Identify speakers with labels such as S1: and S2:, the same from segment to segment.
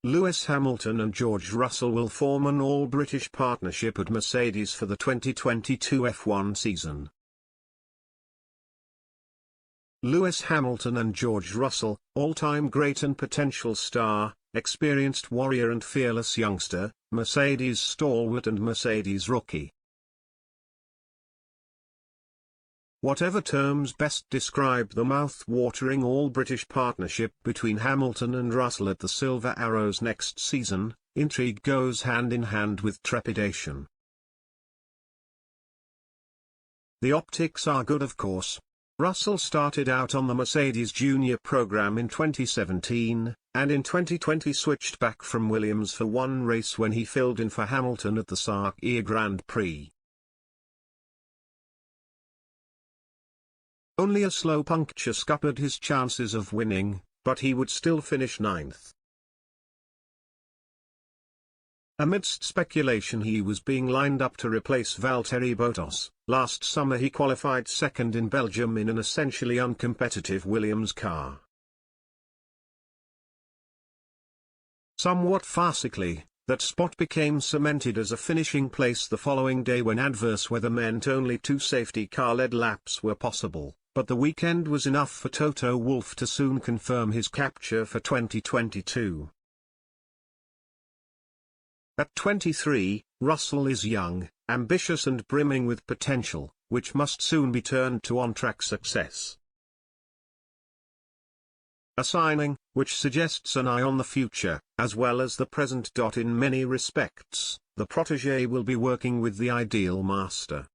S1: Lewis Hamilton and George Russell will form an all-British partnership at Mercedes for the 2022 F1 season. Lewis Hamilton and George Russell, all-time great and potential star, experienced warrior and fearless youngster, Mercedes stalwart and Mercedes rookie. Whatever terms best describe the mouth-watering all-British partnership between Hamilton and Russell at the Silver Arrows next season, intrigue goes hand in hand with trepidation. The optics are good, of course. Russell started out on the Mercedes Junior program in 2017, and in 2020 switched back from Williams for one race when he filled in for Hamilton at the Sakhir Grand Prix. Only a slow puncture scuppered his chances of winning, but he would still finish ninth. Amidst speculation he was being lined up to replace Valtteri Bottas. Last summer he qualified second in Belgium in an essentially uncompetitive Williams car. Somewhat farcically, that spot became cemented as a finishing place the following day when adverse weather meant only 2 safety car-led laps were possible, but the weekend was enough for Toto Wolff to soon confirm his capture for 2022. At 23, Russell is young, ambitious and brimming with potential, which must soon be turned to on-track success. A signing, which suggests an eye on the future, as well as the present. In many respects, the protégé will be working with the ideal master.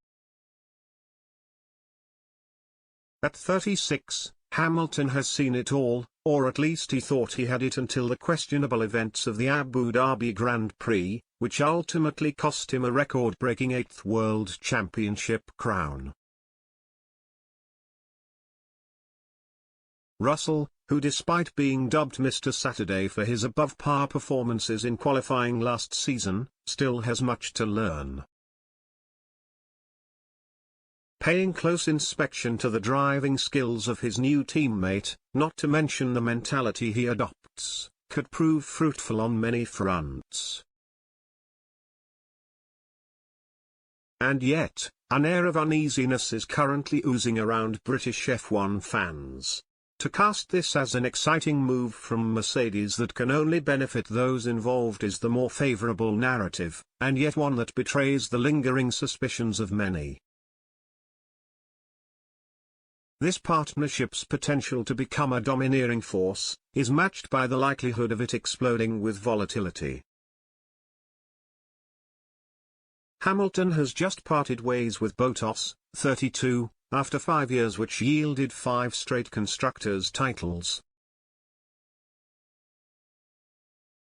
S1: At 36, Hamilton has seen it all, or at least he thought he had it until the questionable events of the Abu Dhabi Grand Prix, which ultimately cost him a record-breaking 8th World Championship crown. Russell, who despite being dubbed Mr. Saturday for his above-par performances in qualifying last season, still has much to learn. Paying close inspection to the driving skills of his new teammate, not to mention the mentality he adopts, could prove fruitful on many fronts. And yet, an air of uneasiness is currently oozing around British F1 fans. To cast this as an exciting move from Mercedes that can only benefit those involved is the more favourable narrative, and yet one that betrays the lingering suspicions of many. This partnership's potential to become a domineering force is matched by the likelihood of it exploding with volatility. Hamilton has just parted ways with Bottas, 32, after 5 years which yielded 5 straight constructors' titles.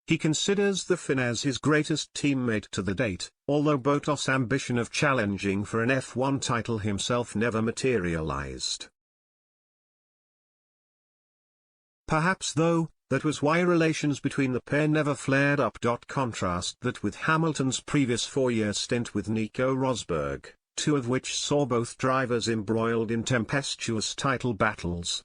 S1: He considers the Finn as his greatest teammate to the date, although Bottas' ambition of challenging for an F1 title himself never materialized. Perhaps though, that was why relations between the pair never flared up. Contrast that with Hamilton's previous 4-year stint with Nico Rosberg, 2 of which saw both drivers embroiled in tempestuous title battles.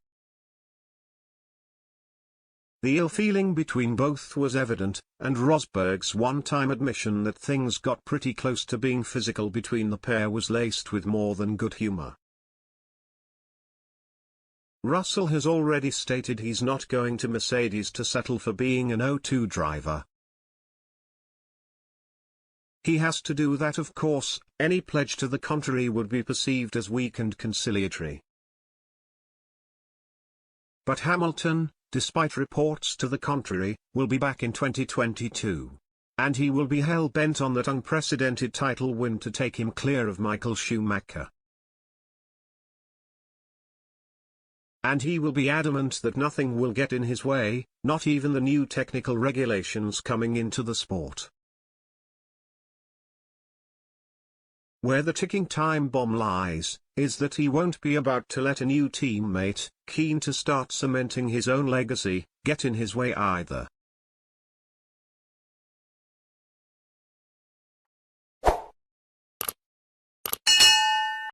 S1: The ill feeling between both was evident, and Rosberg's one-time admission that things got pretty close to being physical between the pair was laced with more than good humor. Russell has already stated he's not going to Mercedes to settle for being an O2 driver. He has to do that, of course. Any pledge to the contrary would be perceived as weak and conciliatory. But Hamilton, despite reports to the contrary, will be back in 2022. And he will be hell-bent on that unprecedented title win to take him clear of Michael Schumacher. And he will be adamant that nothing will get in his way, not even the new technical regulations coming into the sport. Where the ticking time bomb lies, is that he won't be about to let a new teammate, keen to start cementing his own legacy, get in his way either.